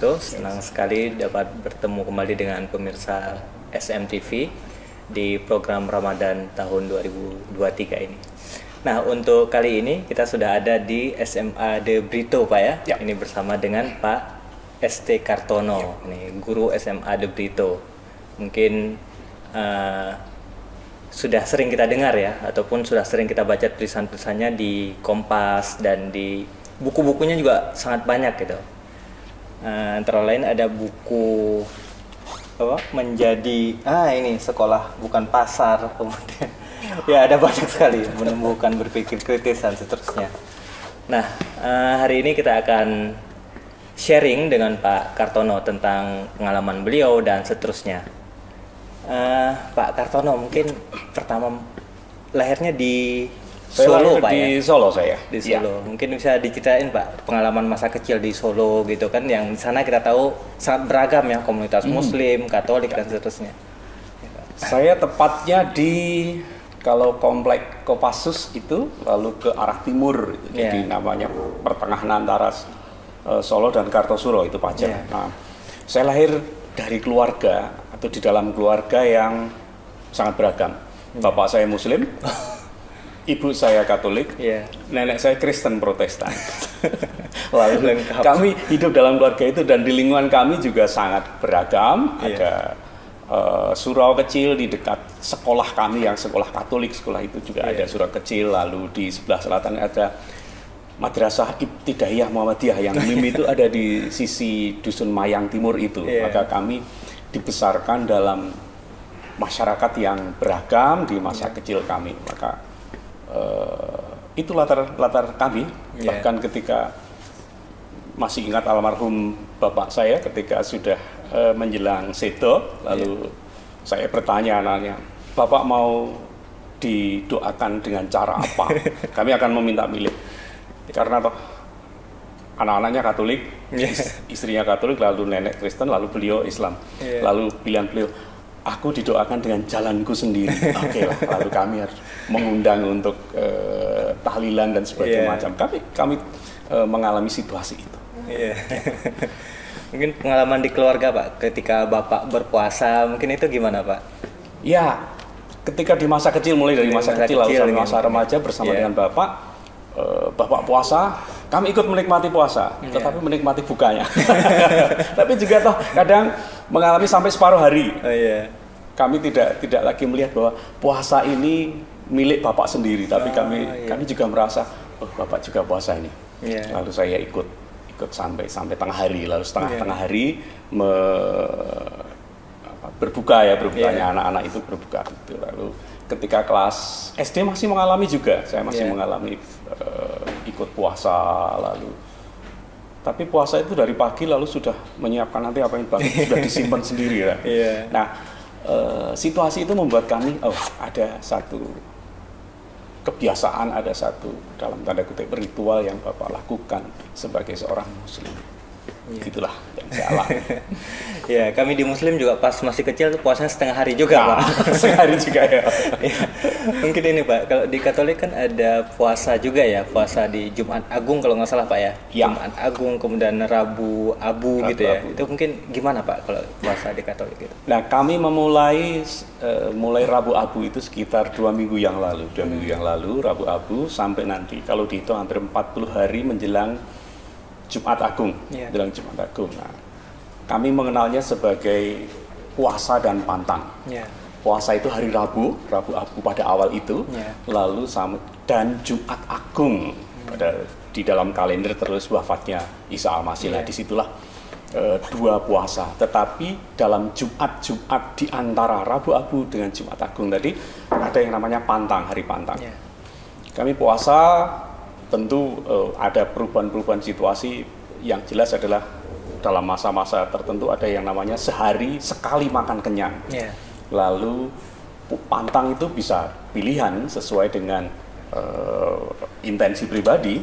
wabarakatuh. Senang sekali dapat bertemu kembali dengan pemirsa SMTV di program Ramadan tahun 2023 ini. Nah, untuk kali ini kita sudah ada di SMA De Brito, Pak ya. Ya. Ini bersama dengan Pak ST Kartono, ini guru SMA De Brito. Mungkin sudah sering kita dengar ya, ataupun sudah sering kita baca tulisan-tulisannya di Kompas dan di buku-bukunya juga sangat banyak gitu. Antara lain ada buku apa? Menjadi ini sekolah bukan pasar, kemudian ya ada banyak sekali menumbuhkan berpikir kritis dan seterusnya. Nah, hari ini kita akan sharing dengan Pak Kartono tentang pengalaman beliau dan seterusnya. Pak Kartono, mungkin pertama lahirnya di Solo, Pak ya? Di Solo saya. Di Solo. Ya. Mungkin bisa diceritain Pak pengalaman masa kecil di Solo gitu kan, yang di sana kita tahu sangat beragam ya, komunitas Muslim, Katolik dan seterusnya. Saya tepatnya di kalau komplek Kopassus itu lalu ke arah timur, jadi namanya pertengahan antara Solo dan Kartosuro itu Pajar. Nah, saya lahir dari keluarga atau di dalam keluarga yang sangat beragam. Bapak saya Muslim. Ibu saya Katolik, nenek saya Kristen Protestan. Lalu kami hidup dalam keluarga itu, dan di lingkungan kami juga sangat beragam. Ada surau kecil di dekat sekolah kami yang sekolah Katolik, sekolah itu juga ada surau kecil. Lalu di sebelah selatan ada Madrasah Ibtidaiyah Muhammadiyah yang MIM itu ada di sisi Dusun Mayang Timur itu. Maka kami dibesarkan dalam masyarakat yang beragam di masa kecil kami. Maka itu latar kami. Bahkan ketika masih ingat almarhum bapak saya ketika sudah menjelang sedo, lalu saya bertanya anaknya, "Bapak mau didoakan dengan cara apa?" Kami akan meminta milih, karena anak-anaknya Katolik, istrinya Katolik, lalu nenek Kristen, lalu beliau Islam. Lalu pilihan beliau, "Aku didoakan dengan jalanku sendiri." Oke lah, lalu kami harus mengundang untuk tahlilan dan sebagainya macam. Kami mengalami situasi itu. Mungkin pengalaman di keluarga Pak, ketika Bapak berpuasa, mungkin itu gimana Pak? Ya, ketika di masa kecil, mulai dari masa kecil lalu sampai masa remaja bersama dengan Bapak puasa, kami ikut menikmati puasa, tetapi menikmati bukanya. Tapi juga toh kadang mengalami sampai separuh hari. Kami tidak lagi melihat bahwa puasa ini milik Bapak sendiri, tapi kami juga merasa, oh Bapak juga puasa ini. Lalu saya ikut sampai tengah hari, lalu tengah hari berbukanya anak-anak itu berbuka gitu. Lalu ketika kelas SD masih mengalami juga, saya masih mengalami ikut puasa, lalu tapi puasa itu dari pagi lalu sudah menyiapkan nanti apa yang sudah disimpan sendiri ya. Nah, situasi itu membuat kami ada satu kebiasaan, ada satu dalam tanda kutip ritual yang Bapak lakukan sebagai seorang Muslim. Gitulah yang saya alami. Kami di Muslim juga pas masih kecil tuh puasanya setengah hari juga Pak. Setengah hari juga ya. Mungkin ini Pak, kalau di Katolik kan ada puasa juga ya, puasa di Jumat Agung kalau nggak salah Pak ya. Jumat Agung, kemudian Rabu Abu gitu ya. Itu mungkin gimana Pak kalau puasa di Katolik itu? Nah, kami mulai Rabu Abu itu sekitar 2 minggu yang lalu. 2 minggu yang lalu Rabu Abu sampai nanti kalau dihitung hampir 40 hari menjelang Jumat Agung, menjelang Jumat Agung. Nah, kami mengenalnya sebagai puasa dan pantang. Puasa itu hari Rabu Abu pada awal itu, lalu dan Jumat Agung di dalam kalender terus wafatnya Isa Al-Masih. Nah, disitulah 2 puasa. Tetapi dalam Jumat di antara Rabu Abu dengan Jumat Agung tadi ada yang namanya pantang, hari pantang. Kami puasa. Tentu ada perubahan-perubahan situasi. Yang jelas adalah dalam masa-masa tertentu ada yang namanya sehari sekali makan kenyang. Lalu pantang itu bisa pilihan sesuai dengan intensi pribadi.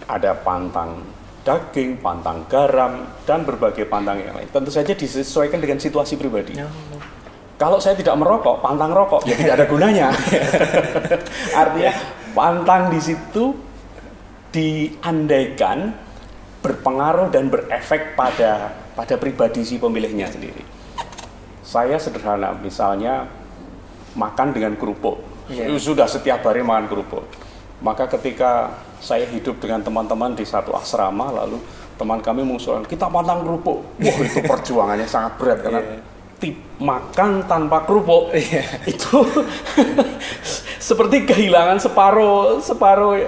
Ada pantang daging, pantang garam, dan berbagai pantang yang lain. Tentu saja disesuaikan dengan situasi pribadi. Kalau saya tidak merokok, pantang rokok, ya tidak ada gunanya. Artinya pantang di situ diandaikan berpengaruh dan berefek pada pribadi si pemilihnya sendiri. Saya sederhana, misalnya makan dengan kerupuk. Sudah setiap hari makan kerupuk. Maka ketika saya hidup dengan teman-teman di satu asrama, lalu teman kami mengusulkan kita pantang kerupuk. Wah, itu perjuangannya sangat berat karena makan tanpa kerupuk itu seperti kehilangan separuh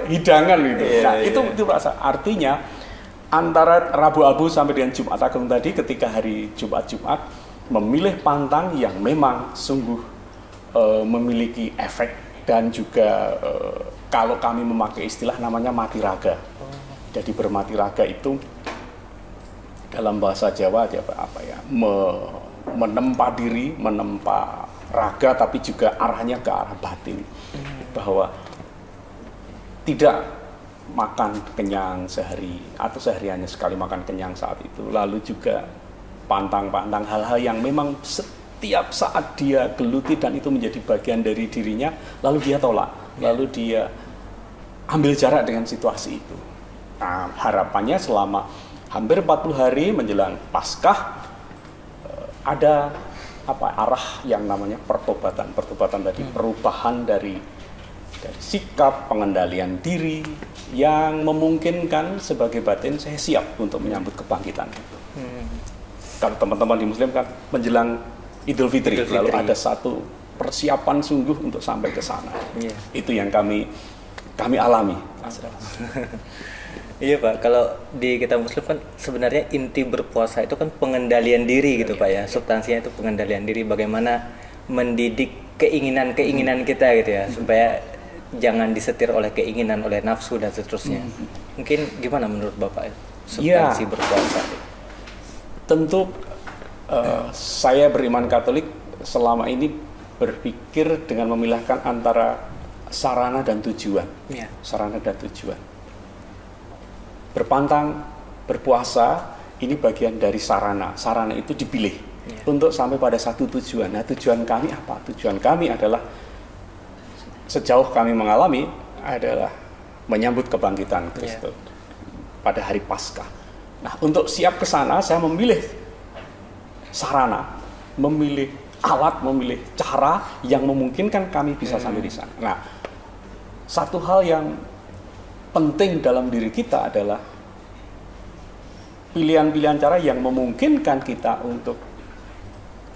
hidangan gitu. Nah, itu rasa. Artinya antara Rabu Abu sampai dengan Jumat Agung tadi, ketika hari Jumat memilih pantang yang memang sungguh memiliki efek dan juga kalau kami memakai istilah namanya mati raga. Jadi bermati raga itu dalam bahasa Jawa menempa diri, menempa raga, tapi juga arahnya ke arah batin, bahwa tidak makan kenyang sehari atau sehari hanya sekali makan kenyang saat itu, lalu juga pantang-pantang hal-hal yang memang setiap saat dia geluti dan itu menjadi bagian dari dirinya, lalu dia tolak, lalu dia ambil jarak dengan situasi itu. Nah, harapannya selama hampir 40 hari menjelang Paskah ada arah yang namanya pertobatan tadi, perubahan dari sikap, pengendalian diri yang memungkinkan sebagai batin saya siap untuk menyambut kebangkitan itu. Kalau teman-teman di Muslim kan menjelang Idul Fitri, lalu ada satu persiapan sungguh untuk sampai ke sana. Itu yang kami alami. Iya Pak, kalau di kita Muslim kan sebenarnya inti berpuasa itu kan pengendalian diri gitu Pak ya. Substansinya itu pengendalian diri, bagaimana mendidik keinginan kita gitu ya, supaya jangan disetir oleh keinginan, oleh nafsu dan seterusnya. Mungkin gimana menurut Bapak substansi berpuasa? Tentu saya beriman Katolik selama ini berpikir dengan memilahkan antara sarana dan tujuan. Sarana dan tujuan. Berpantang, berpuasa, ini bagian dari sarana. Sarana itu dipilih untuk sampai pada satu tujuan. Nah, tujuan kami apa? Tujuan kami adalah sejauh kami mengalami adalah menyambut kebangkitan Kristus pada hari Paskah. Nah, untuk siap ke sana, saya memilih sarana, memilih alat, memilih cara yang memungkinkan kami bisa sampai di sana. Nah, satu hal yang penting dalam diri kita adalah pilihan-pilihan cara yang memungkinkan kita untuk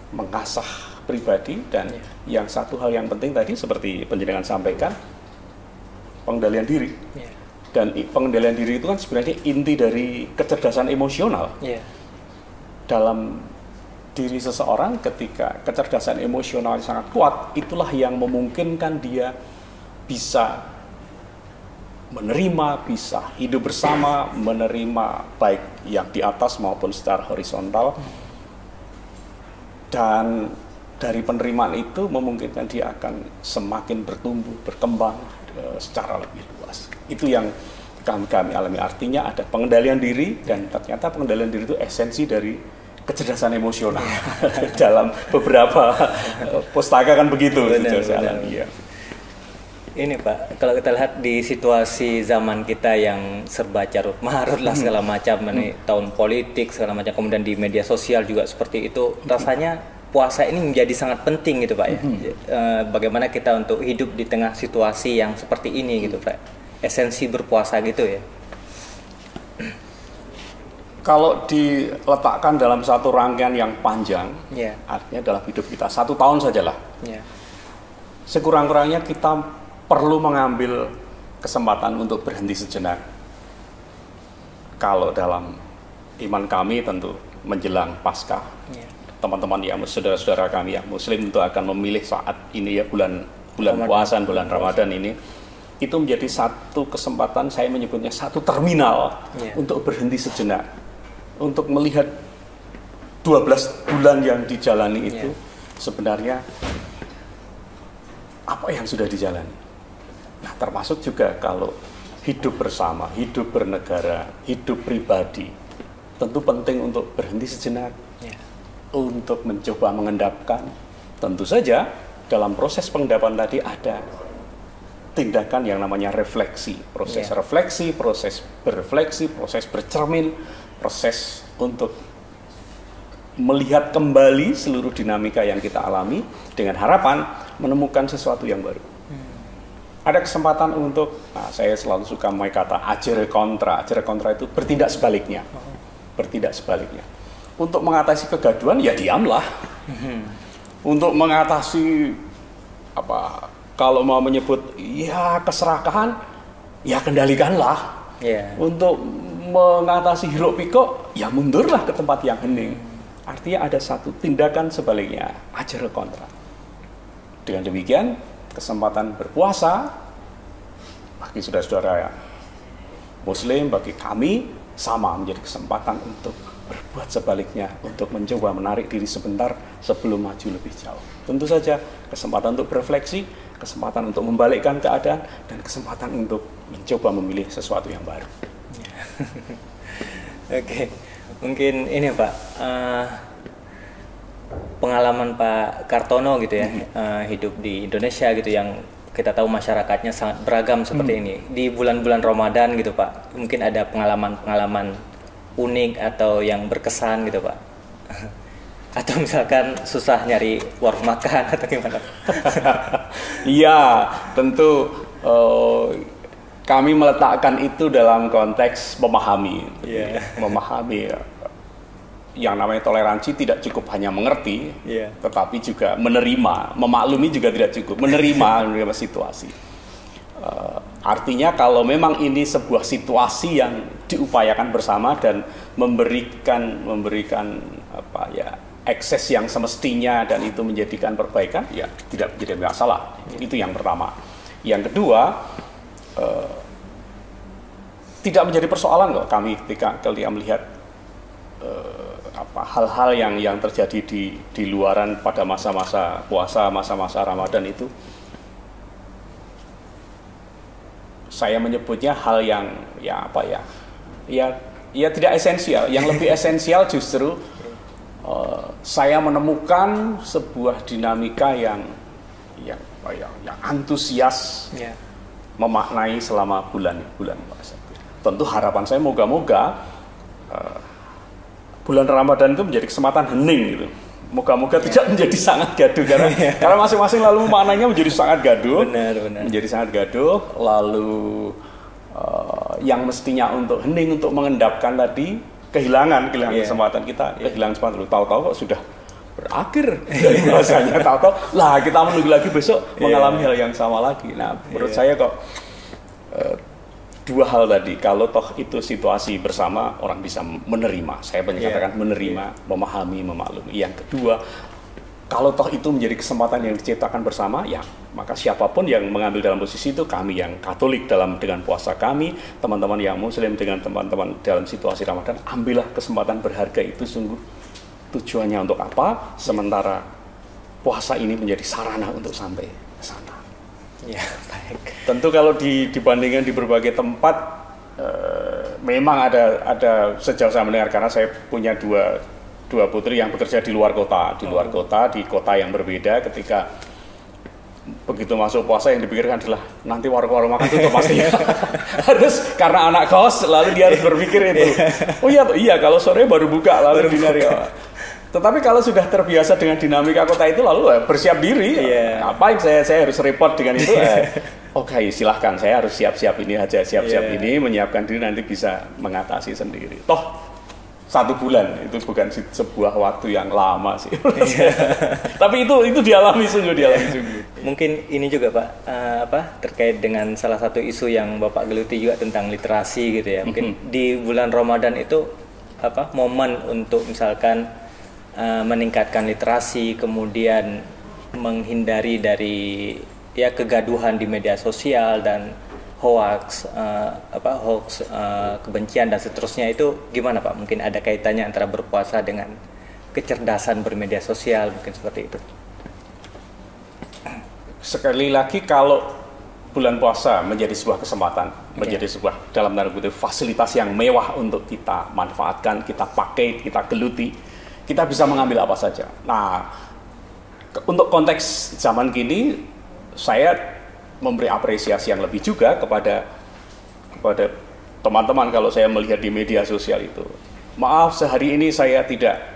mengasah pribadi, dan yang satu hal yang penting tadi seperti penjenengan sampaikan, pengendalian diri. Dan pengendalian diri itu kan sebenarnya inti dari kecerdasan emosional. Dalam diri seseorang, ketika kecerdasan emosional sangat kuat, itulah yang memungkinkan dia bisa menerima, bisa hidup bersama, menerima baik yang di atas maupun secara horizontal. Dan dari penerimaan itu memungkinkan dia akan semakin bertumbuh, berkembang secara lebih luas. Itu yang kami alami. Artinya ada pengendalian diri, dan ternyata pengendalian diri itu esensi dari kecerdasan emosional. Dalam beberapa pustaka kan begitu. Ini Pak, kalau kita lihat di situasi zaman kita yang serba carut marut lah segala macam, tahun politik segala macam, kemudian di media sosial juga seperti itu, rasanya puasa ini menjadi sangat penting gitu Pak ya. Bagaimana kita untuk hidup di tengah situasi yang seperti ini gitu Pak, esensi berpuasa gitu ya. Kalau diletakkan dalam satu rangkaian yang panjang, artinya dalam hidup kita 1 tahun sajalah. Sekurang-kurangnya kita perlu mengambil kesempatan untuk berhenti sejenak. Kalau dalam iman kami tentu menjelang Paskah, teman-teman yang saudara-saudara kami yang Muslim tentu akan memilih saat ini ya, bulan puasa, bulan Ramadan ini, itu menjadi satu kesempatan, saya menyebutnya satu terminal untuk berhenti sejenak, untuk melihat 12 bulan yang dijalani itu sebenarnya apa yang sudah dijalani. Nah, termasuk juga kalau hidup bersama, hidup bernegara, hidup pribadi, tentu penting untuk berhenti sejenak, untuk mencoba mengendapkan. Tentu saja dalam proses pengendapan tadi ada tindakan yang namanya refleksi, proses Yeah. refleksi, proses berefleksi, proses bercermin, proses untuk melihat kembali seluruh dinamika yang kita alami dengan harapan menemukan sesuatu yang baru. Ada kesempatan untuk, saya selalu suka memakai kata agere kontra. Agere kontra itu bertindak sebaliknya. Bertindak sebaliknya. Untuk mengatasi kegaduhan, ya diamlah. Untuk mengatasi kalau mau menyebut ya keserakahan, ya kendalikanlah. Yeah. Untuk mengatasi hiruk pikuk, ya mundurlah ke tempat yang hening. Artinya ada satu tindakan sebaliknya, agere kontra. Dengan demikian, kesempatan berpuasa bagi saudara-saudara Muslim, bagi kami sama menjadi kesempatan untuk berbuat sebaliknya, untuk mencoba menarik diri sebentar sebelum maju lebih jauh. Tentu saja kesempatan untuk berefleksi, kesempatan untuk membalikkan keadaan, dan kesempatan untuk mencoba memilih sesuatu yang baru. Oke, mungkin ini Pak, pengalaman Pak Kartono gitu ya, hidup di Indonesia gitu, yang kita tahu masyarakatnya sangat beragam seperti ini. Di bulan-bulan Ramadan gitu Pak, mungkin ada pengalaman-pengalaman unik atau yang berkesan gitu Pak. Atau misalkan susah nyari warung makan atau gimana? Iya, tentu kami meletakkan itu dalam konteks memahami. Yeah. Memahami yang namanya toleransi tidak cukup hanya mengerti, Yeah. tetapi juga menerima. Memaklumi juga tidak cukup, menerima situasi. Artinya kalau memang ini sebuah situasi yang diupayakan bersama dan memberikan ekses yang semestinya dan itu menjadikan perbaikan, ya tidak menjadi masalah. Itu yang pertama. Yang kedua, tidak menjadi persoalan kok kami ketika melihat hal-hal yang terjadi di luaran pada masa-masa puasa, masa-masa Ramadan itu. Saya menyebutnya hal yang tidak esensial. Yang lebih esensial justru saya menemukan sebuah dinamika yang antusias, Yeah. memaknai selama bulan-bulan puasa. Tentu harapan saya moga-moga bulan Ramadan itu menjadi kesempatan hening gitu. Moga-moga tidak menjadi sangat gaduh karena masing-masing lalu maknanya menjadi sangat gaduh. Benar. Menjadi sangat gaduh, lalu yang mestinya untuk hening, untuk mengendapkan tadi kehilangan kesempatan kita, kehilangan kesempatan. Tahu-tahu kok sudah berakhir dari puasanya, tahu-tahu lah kita menunggu lagi besok mengalami hal yang sama lagi. Nah, menurut saya kok dua hal tadi, kalau toh itu situasi bersama orang bisa menerima. Saya katakan menerima, memahami, memaklumi. Yang kedua, kalau toh itu menjadi kesempatan yang diciptakan bersama, ya maka siapapun yang mengambil dalam posisi itu, kami yang Katolik dengan puasa kami, teman-teman yang Muslim dengan teman-teman dalam situasi Ramadan, ambillah kesempatan berharga itu. Sungguh tujuannya untuk apa? Sementara puasa ini menjadi sarana untuk sampai ke sana. Ya, baik. Tentu kalau dibandingkan di berbagai tempat, memang ada sejauh saya mendengar, karena saya punya dua putri yang bekerja di luar kota, di kota yang berbeda. Ketika begitu masuk puasa, yang dipikirkan adalah nanti warung-warung makan tutup pasti. Harus karena anak kos, lalu dia harus berpikir itu. Oh iya, kalau sore baru buka, lalu dinari. Tetapi kalau sudah terbiasa dengan dinamika kota itu, lalu bersiap diri. Ngapain saya harus repot dengan itu? Oke, silahkan, saya harus siap-siap ini aja, ini, menyiapkan diri, nanti bisa mengatasi sendiri. Toh 1 bulan itu bukan sebuah waktu yang lama sih. Tapi itu dialami sungguh. Mungkin ini juga Pak, terkait dengan salah satu isu yang Bapak geluti juga tentang literasi gitu ya. Mungkin di bulan Ramadan itu momen untuk misalkan meningkatkan literasi, kemudian menghindari dari kegaduhan di media sosial dan hoax, kebencian dan seterusnya. Itu gimana Pak? Mungkin ada kaitannya antara berpuasa dengan kecerdasan bermedia sosial, mungkin seperti itu. Sekali lagi, kalau bulan puasa menjadi sebuah kesempatan, menjadi sebuah dalam tanda kutip fasilitas yang mewah untuk kita manfaatkan, kita pakai, kita geluti, kita bisa mengambil apa saja. Nah, untuk konteks zaman kini, saya memberi apresiasi yang lebih juga kepada teman-teman kalau saya melihat di media sosial itu. Maaf, sehari ini saya tidak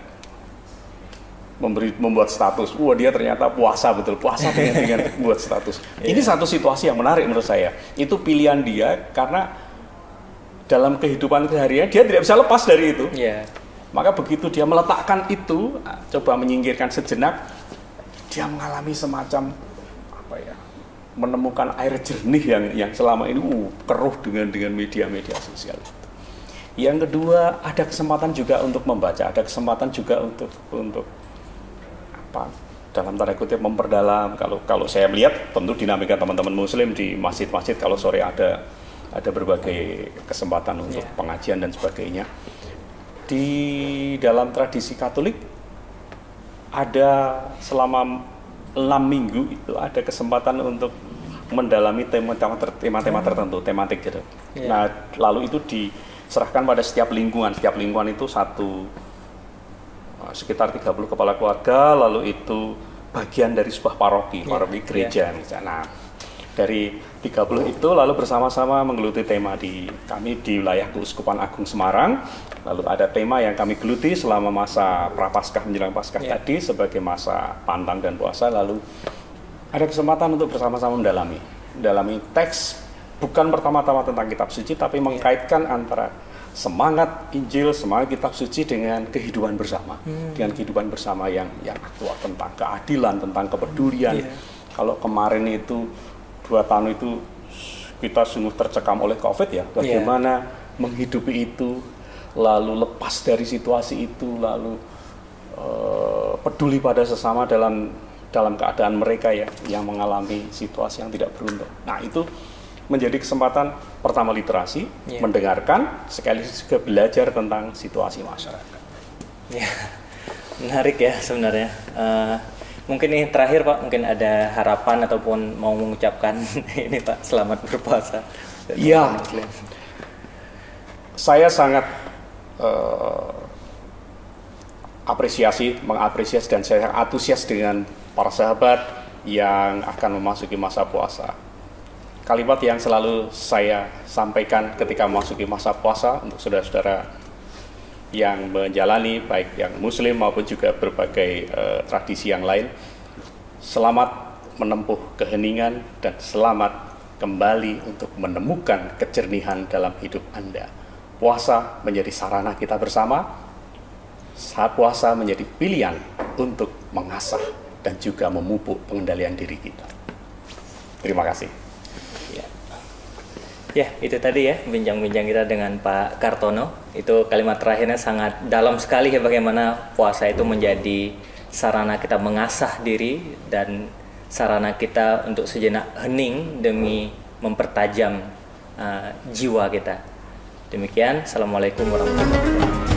membuat status. Wah, dia ternyata puasa betul, puasa dengan buat status. Ini satu situasi yang menarik menurut saya. Itu pilihan dia karena dalam kehidupan keseharian dia tidak bisa lepas dari itu. Maka begitu dia meletakkan itu, coba menyingkirkan sejenak, dia mengalami semacam menemukan air jernih yang selama ini keruh dengan media-media sosial. Yang kedua, ada kesempatan juga untuk membaca, ada kesempatan juga untuk dalam tanda kutip memperdalam. Kalau saya melihat tentu dinamika teman-teman muslim di masjid-masjid kalau sore ada berbagai kesempatan untuk pengajian dan sebagainya. Di dalam tradisi Katolik ada selama 6 minggu itu ada kesempatan untuk mendalami tema-tema tertentu, tematik gitu. Nah, lalu itu diserahkan pada setiap lingkungan itu sekitar 30 kepala keluarga, lalu itu bagian dari sebuah paroki gereja misalnya. Nah, dari 30 itu lalu bersama-sama menggeluti tema kami di wilayah Keuskupan Agung Semarang. Lalu ada tema yang kami geluti selama masa Prapaskah menjelang Paskah tadi sebagai masa pantang dan puasa. Lalu ada kesempatan untuk bersama-sama mendalami teks, bukan pertama-tama tentang kitab suci, tapi mengkaitkan antara semangat Injil, semangat kitab suci dengan kehidupan bersama, dengan kehidupan bersama yang aktual, tentang keadilan, tentang kepedulian. Kalau kemarin itu 2 tahun itu kita sungguh tercekam oleh COVID ya, bagaimana menghidupi itu, lalu lepas dari situasi itu, lalu peduli pada sesama dalam keadaan mereka yang mengalami situasi yang tidak beruntung. Nah, itu menjadi kesempatan pertama literasi, mendengarkan, sekaligus juga belajar tentang situasi masyarakat. Menarik ya sebenarnya. Mungkin ini terakhir Pak, mungkin ada harapan ataupun mau mengucapkan ini Pak, selamat berpuasa. Iya, saya sangat mengapresiasi dan saya antusias dengan para sahabat yang akan memasuki masa puasa. Kalimat yang selalu saya sampaikan ketika memasuki masa puasa untuk saudara-saudara yang menjalani, baik yang muslim maupun juga berbagai tradisi yang lain, selamat menempuh keheningan dan selamat kembali untuk menemukan kejernihan dalam hidup Anda. Puasa menjadi sarana kita bersama, saat puasa menjadi pilihan untuk mengasah dan juga memupuk pengendalian diri kita. Terima kasih. Ya, itu tadi ya bincang-bincang kita dengan Pak Kartono. Itu kalimat terakhirnya sangat dalam sekali ya, bagaimana puasa itu menjadi sarana kita mengasah diri dan sarana kita untuk sejenak hening demi mempertajam jiwa kita. Demikian, Assalamualaikum warahmatullahi wabarakatuh.